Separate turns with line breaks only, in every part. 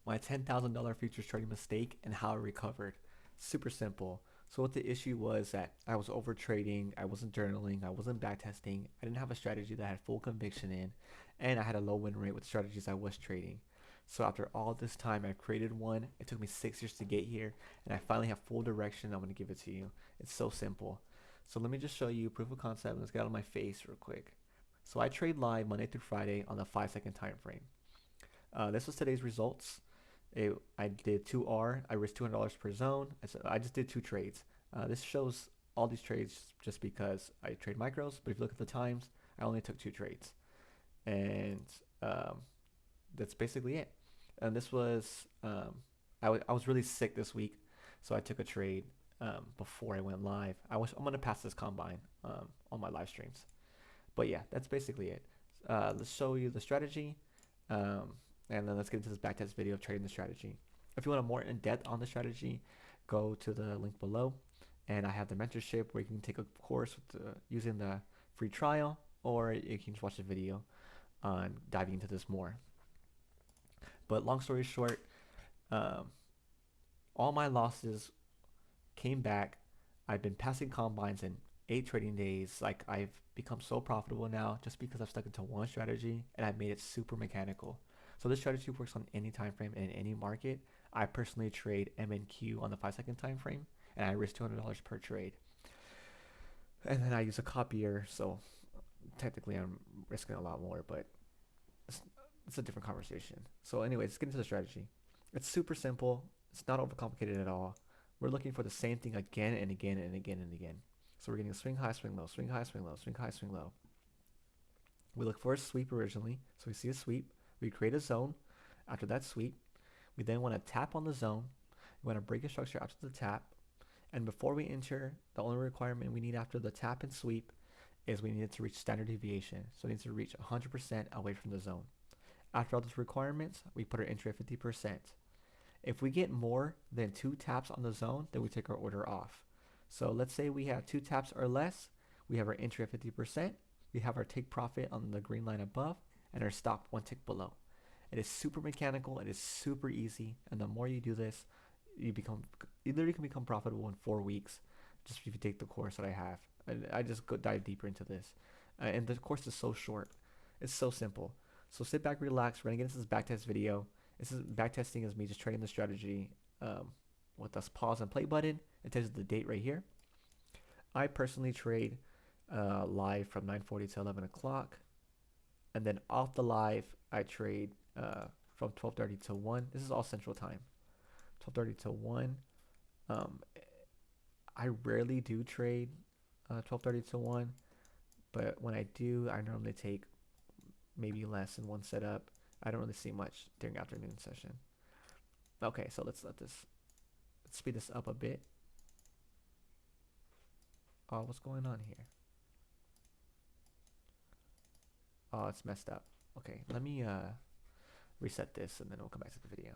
my $10,000 futures trading mistake and how I recovered. Super simple. So what the issue was that I was over trading, I wasn't journaling, I wasn't backtesting, I didn't have a strategy that I had full conviction in, and I had a low win rate with strategies I was trading. So after all this time, I've created one. It took me 6 years to get here, and I finally have full direction. I'm gonna give it to you. It's so simple. So let me just show you proof of concept. Let's get out of my face real quick. So I trade live Monday through Friday on the 5 second time frame. This was today's results. I did 2R. I risked $200 per zone. I just did two trades. This shows all these trades just because I trade micros, but if you look at the times, I only took two trades. And um, that's basically it. And this was, I was really sick this week, so I took a trade before I went live. I'm going to pass this combine on my live streams. But yeah, that's basically it. Let's show you the strategy. Um, and then let's get into this backtest video of trading the strategy. If you want a more in-depth on the strategy, go to the link below. And I have the mentorship where you can take a course using the free trial, or you can just watch the video on diving into this more. But long story short, um, all my losses came back. I've been passing combines in 8 trading days. Like I've become so profitable now just because I've stuck into one strategy and I've made it super mechanical. So this strategy works on any time frame and in any market. I personally trade MNQ on the 5 second time frame and I risk $200 per trade. And then I use a copier, so technically I'm risking a lot more, but it's, it's a different conversation. So anyways, let's get into the strategy. It's super simple. It's not overcomplicated at all. We're looking for the same thing again and again and again and again. So we're getting a swing high, swing low, swing high, swing low, swing high, swing low. We look for a sweep originally. So we see a sweep. We create a zone. After that sweep, we then want to tap on the zone. We want to break a structure after the tap. And before we enter, the only requirement we need after the tap and sweep is we need to reach standard deviation. So we need to reach 100% away from the zone. After all those requirements, we put our entry at 50%. If we get more than 2 taps on the zone, then we take our order off. So let's say we have 2 taps or less, we have our entry at 50%, we have our take profit on the green line above, and our stop one tick below. It is super mechanical, it is super easy, and the more you do this, you literally can become profitable in 4 weeks, just if you take the course that I have. And I just go dive deeper into this. And the course is so short. It's so simple. So sit back, relax. We're gonna get into this backtest video. This is backtesting is me just trading the strategy with this pause and play button. It tells you the date right here. I personally trade live from 9:40 to 11 o'clock, and then off the live I trade from 12:30 to 1. This is all Central Time. 12:30 to 1. Um, I rarely do trade 12:30 to 1, but when I do, I normally take maybe less in one setup. I don't really see much during afternoon session. Okay, so let's speed this up a bit. Oh, what's going on here? Oh, it's messed up. Okay, let me reset this and then we'll come back to the video.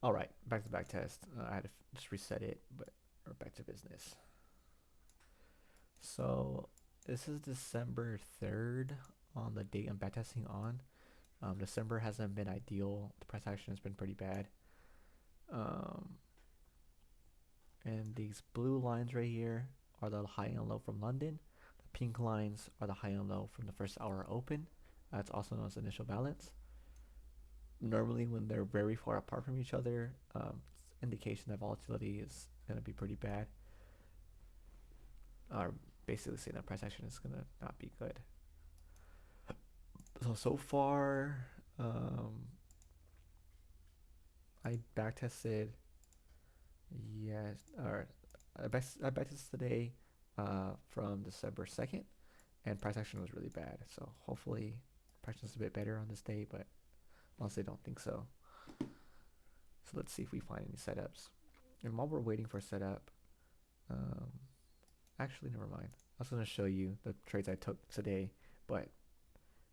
All right, back to the back test. I had to just reset it, but we're back to business. So this is December 3rd on the date I'm backtesting on. December hasn't been ideal. The price action has been pretty bad. Um, and these blue lines right here are the high and low from London. The pink lines are the high and low from the first hour open. That's also known as initial balance. Normally, when they're very far apart from each other, it's indication that volatility is going to be pretty bad. Or basically saying that price action is going to not be good. So far, I backtested, yes, or I backtested today from December 2nd, and price action was really bad. So hopefully, price is a bit better on this day, but honestly, don't think so. So let's see if we find any setups. And while we're waiting for setup, um, actually, never mind. I was going to show you the trades I took today, but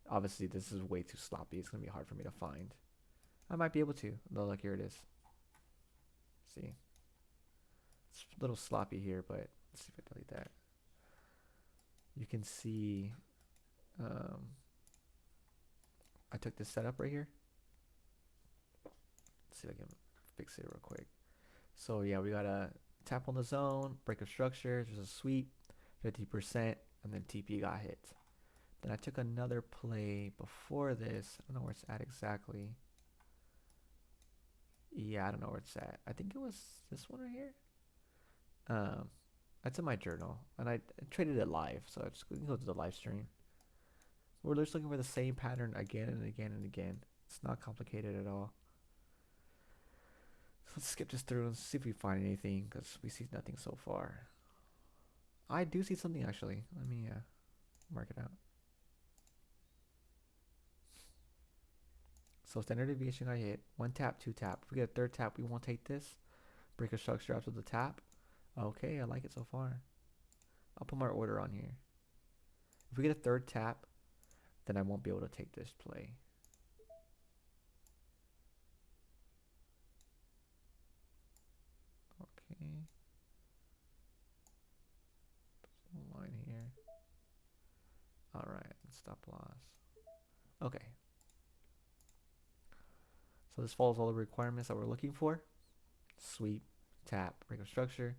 obviously this is way too sloppy. It's going to be hard for me to find. I might be able to, though. Like, here it is. See, it's a little sloppy here, but let's see if I delete that. You can see I took this setup right here. see if I can fix it real quick. So yeah, we got a tap on the zone, break of structure, there's a sweep, 50%, and then TP got hit. Then I took another play before this. I don't know where it's at exactly. Yeah, I don't know where it's at. I think it was this one right here. That's in my journal, and I traded it live, so I just go to the live stream. We're just looking for the same pattern again and again and again. It's not complicated at all. So let's skip this through and see if we find anything, because we see nothing so far. I do see something actually. Let me mark it out. So standard deviation got hit. One tap, two tap. If we get a third tap, we won't take this. Break a structure after the tap. Okay, I like it so far. I'll put my order on here. If we get a third tap, then I won't be able to take this play. Okay. Line here. Alright, stop loss. Okay. So this follows all the requirements that we're looking for. Sweep, tap, break of structure.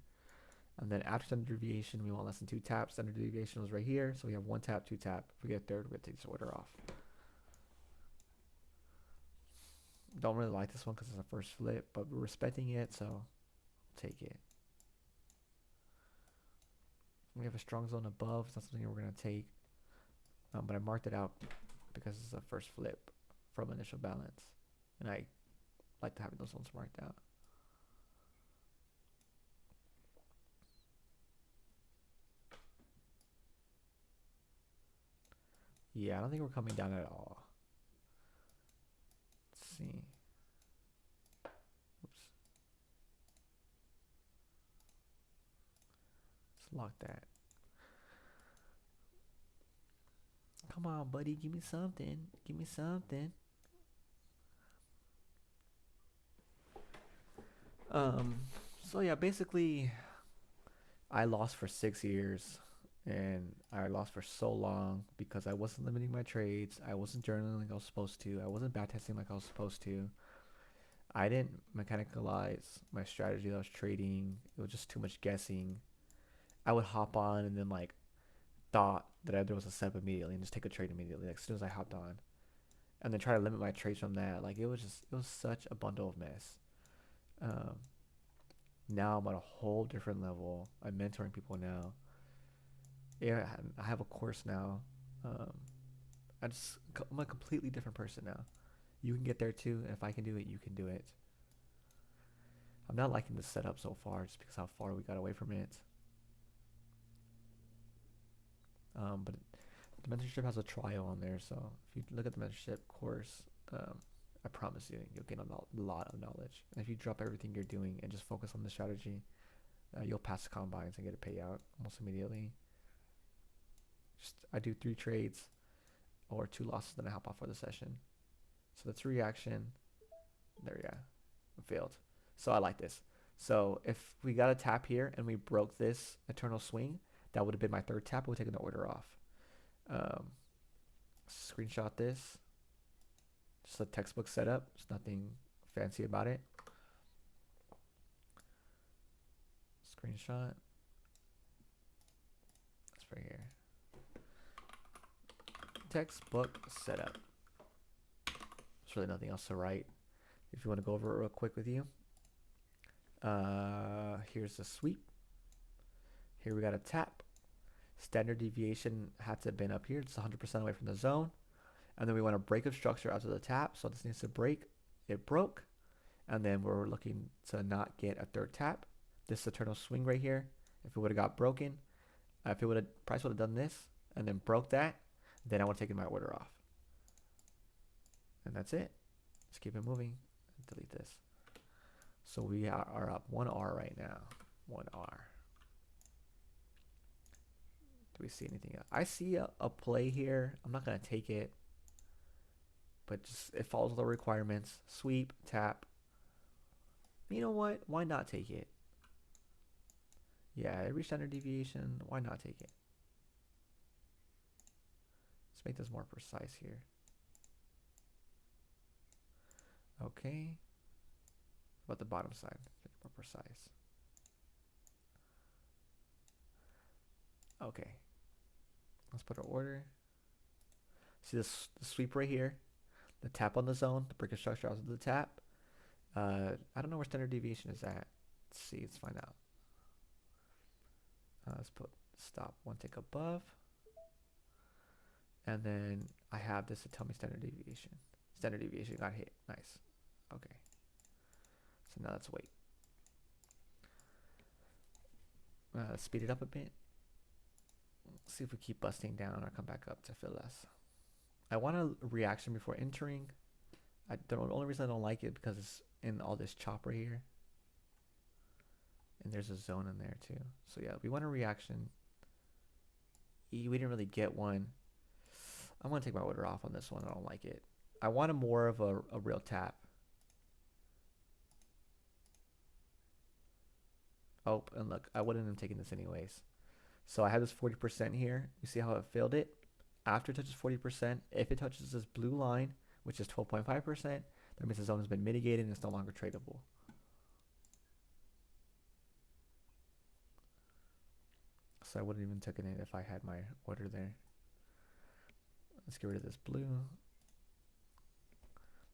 And then after standard deviation, we want less than two taps. Standard deviation was right here. So we have one tap, two tap. If we get a third, we're going to take this order off. Don't really like this one because it's a first flip, but we're respecting it, so I'll take it. We have a strong zone above. It's not something we're going to take. But I marked it out because it's a first flip from initial balance. And I like to have those ones marked out. Yeah, I don't think we're coming down at all. Let's see. Oops. Let's lock that. Come on, buddy. Give me something. Give me something. So yeah, basically I lost for 6 years, and I lost for so long because I wasn't limiting my trades. I wasn't journaling like I was supposed to. I wasn't backtesting like I was supposed to. I didn't mechanicalize my strategy that I was trading. It was just too much guessing. I would hop on and then like thought that there was a setup immediately and just take a trade immediately, like as soon as I hopped on, and then try to limit my trades from that. Like it was such a bundle of mess. Um, Now I'm at a whole different level. I'm mentoring people now. Yeah, I have a course now. Um, I'm a completely different person now. You can get there too, and if I can do it, you can do it. I'm not liking the setup so far, just because how far we got away from it. But the mentorship has a trial on there, so if you look at the mentorship course, I promise you, you'll gain a lot of knowledge. And if you drop everything you're doing and just focus on the strategy, you'll pass the combines and get a payout almost immediately. Just I do 3 trades or 2 losses, then I hop off for the session. So the 3 action, there, yeah, failed. So I like this. So if we got a tap here and we broke this eternal swing, that would have been my third tap. We're taking the order off. Screenshot this. Just a textbook setup. There's nothing fancy about it. Screenshot. That's right here. Textbook setup. There's really nothing else to write. If you want to go over it real quick with you. Here's the sweep. Here we got a tap. Standard deviation had to have been up here. It's 100% away from the zone. And then we want a break of structure after the tap. So this needs to break. It broke. And then we're looking to not get a third tap. This eternal swing right here. If it would have got broken, if it would have, price would have done this and then broke that, then I would have taken my order off. And that's it. Let's keep it moving. Delete this. So we are up 1R right now. 1R. Do we see anything else? I see a play here. I'm not going to take it. But just it follows the requirements. Sweep, tap. You know what? Why not take it? Yeah, every standard deviation. Why not take it? Let's make this more precise here. Okay. about the bottom side? Make it more precise. Okay. Let's put our order. See this the sweep right here? The tap on the zone, the break of structure also the tap. I don't know where standard deviation is at. Let's see, let's find out. Let's put stop one tick above. And then I have this to tell me standard deviation. Standard deviation got hit. Nice. Okay. So now let's wait. Speed it up a bit. See if we keep busting down or come back up to fill less. I want a reaction before entering. The only reason I don't like it because it's in all this chop right here. And there's a zone in there too. So yeah, we want a reaction. We didn't really get one. I'm going to take my order off on this one. I don't like it. I want a more of a real tap. Oh, and look, I wouldn't have taken this anyways. So I have this 40% here. You see how it failed it? After it touches 40%, if it touches this blue line, which is 12.5%, that means the zone has been mitigated and it's no longer tradable. So I wouldn't even taken it if I had my order there. Let's get rid of this blue.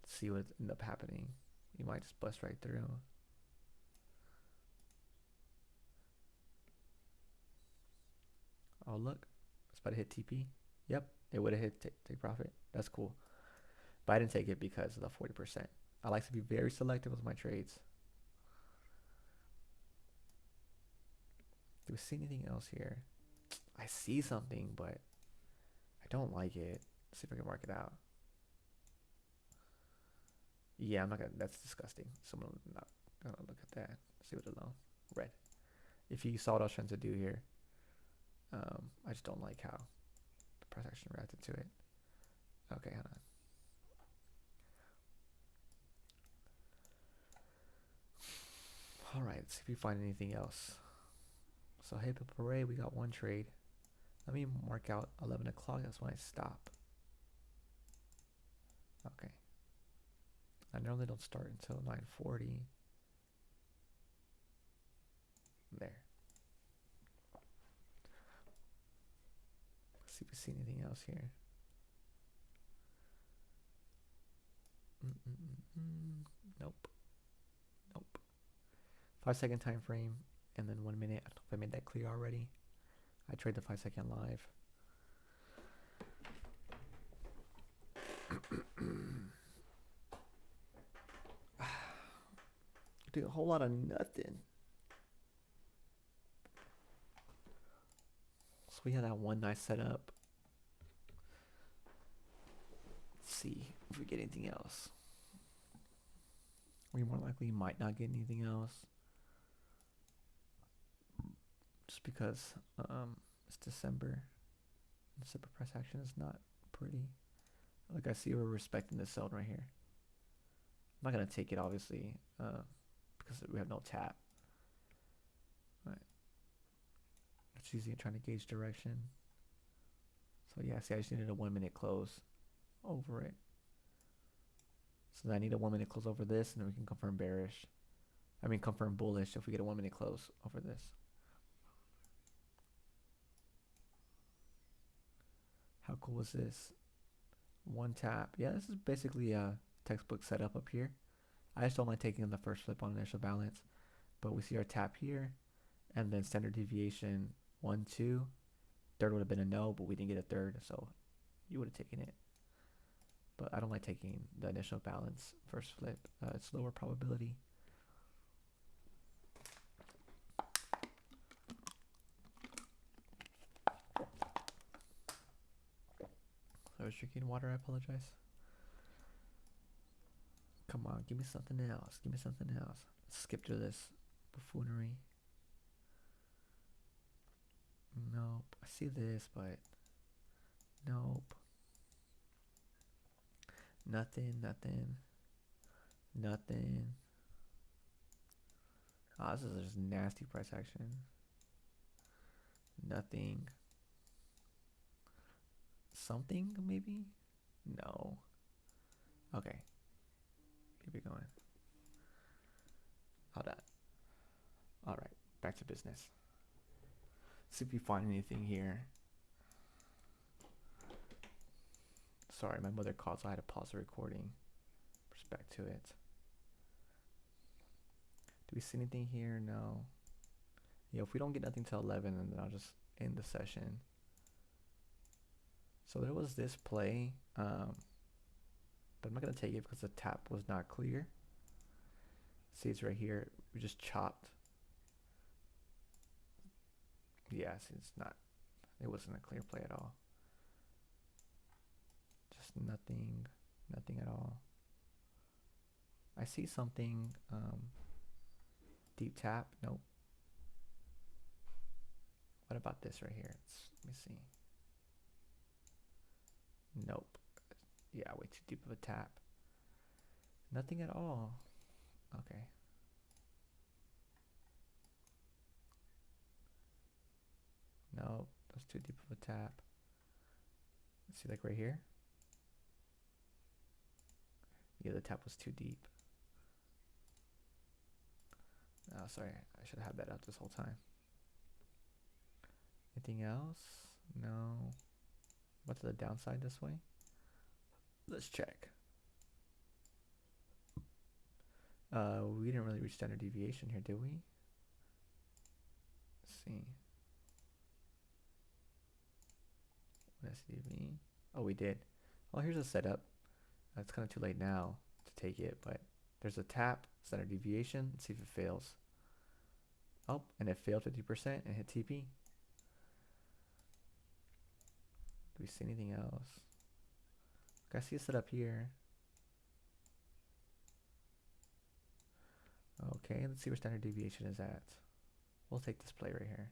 Let's see what ended up happening. You might just bust right through. Oh look, it's about to hit TP. Yep, it would have hit take profit. That's cool. But I didn't take it because of the 40%. I like to be very selective with my trades. Do we see anything else here? I see something, but I don't like it. Let's see if I can mark it out. Yeah, I'm not gonna. That's disgusting. So I'm not gonna look at that. Let's leave it alone. Red. If you saw what I was trying to do here, I just don't like how the price action reacted to it. Okay, hold on. All right, let's see if we find anything else. So Hip Hip Hooray, we got one trade. Let me mark out 11 o'clock. That's when I stop. Okay. I normally don't start until 9:40. There. Let's see if we see anything else here. Nope. Nope. 5-second time frame and then 1 minute. I don't know if I made that clear already. I trade the 5-second live. Do a whole lot of nothing. So we had that one nice setup. Let's see if we get anything else. We more likely might not get anything else. Just because it's December. December price action is not pretty. Like I see we're respecting this zone right here. I'm not gonna take it obviously, because we have no tap. Right. It's easy trying to gauge direction. So yeah, see I just needed a 1 minute close over it. So I need a 1 minute close over this and then we can confirm bearish. I mean confirm bullish if we get a 1 minute close over this. How cool is this? One tap. Yeah, this is basically a textbook setup up here. I just don't like taking the first flip on initial balance. But we see our tap here. And then standard deviation 1, 2. Third would have been a no, but we didn't get a third. So you would have taken it. But I don't like taking the initial balance first flip. It's lower probability. I was drinking water, I apologize. Come on, give me something else. Give me something else. Let's skip through this buffoonery. Nope. I see this, but nope. Nothing, nothing. Nothing. Ah, this is just nasty price action. Nothing. Something, maybe? No. Okay. Keep it going. business. See if we find anything here. Sorry, my mother called, so I had to pause the recording. Just back to it. Do we see anything here? No. Yeah, if we don't get nothing till 11, then I'll just end the session. So there was this play, but I'm not gonna take it because the tap was not clear. See, it's right here. We just chopped. Yeah, see, it's not. It wasn't a clear play at all. Just nothing at all. I see something. Deep tap. Nope. What about this right here? Let me see. Nope. Yeah, way too deep of a tap. Nothing at all. Okay. Nope, that's too deep of a tap. Let's see, like right here. Yeah, the tap was too deep. Oh, sorry, I should have had that up this whole time. Anything else? No. What's the downside this way? Let's check. We didn't really reach standard deviation here, did we? Let's see. SDV. Oh, we did. Well, here's a setup. It's kind of too late now to take it, but there's a tap, standard deviation. Let's see if it fails. Oh, and it failed 50% and hit TP. Do we see anything else? Okay, I see a setup here. Okay, let's see where standard deviation is at. We'll take this play right here.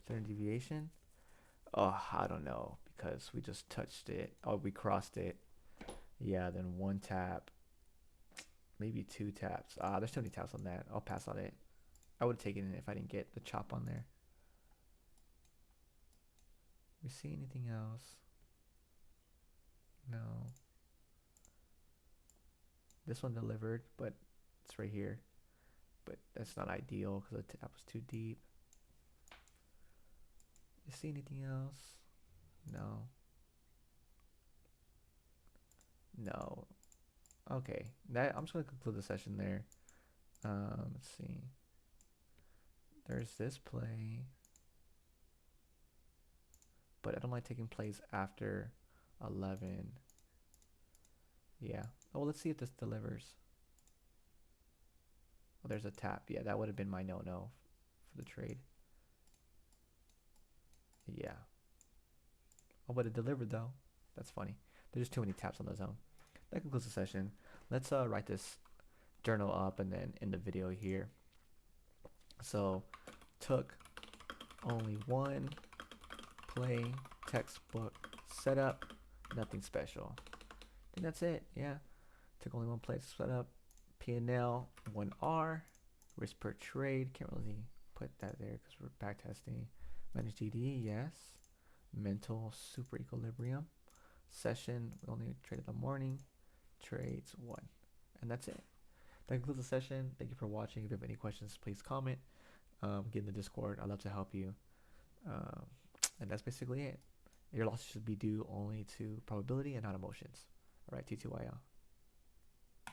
Standard deviation. Oh, I don't know, because we just touched it. Oh, we crossed it. Yeah, then one tap. Maybe two taps. There's too many taps on that. I'll pass on it. I would have taken it if I didn't get the chop on there. We see anything else? No. This one delivered, but it's right here. But that's not ideal because the tap was too deep. You see anything else? No. No. Okay. I'm just gonna conclude the session there. Let's see. There's this play. But I don't like taking plays after 11. Yeah. Oh, well, let's see if this delivers. Oh, there's a tap. Yeah, that would have been my no-no for the trade. Yeah. Oh, but it delivered though. That's funny. There's too many taps on the zone. That concludes the session. Let's write this journal up and then end the video here. So, took only one play textbook setup, nothing special. I think that's it. Yeah, took only one play setup, P&L 1R, risk per trade. Can't really put that there because we're back testing. Manage DD, yes. Mental super equilibrium. Session, we only traded the morning. Trades 1, and that's it. That concludes the session. Thank you for watching. If you have any questions, please comment. Get in the Discord. I'd love to help you. And that's basically it. Your losses should be due only to probability and not emotions. All right, T2YL.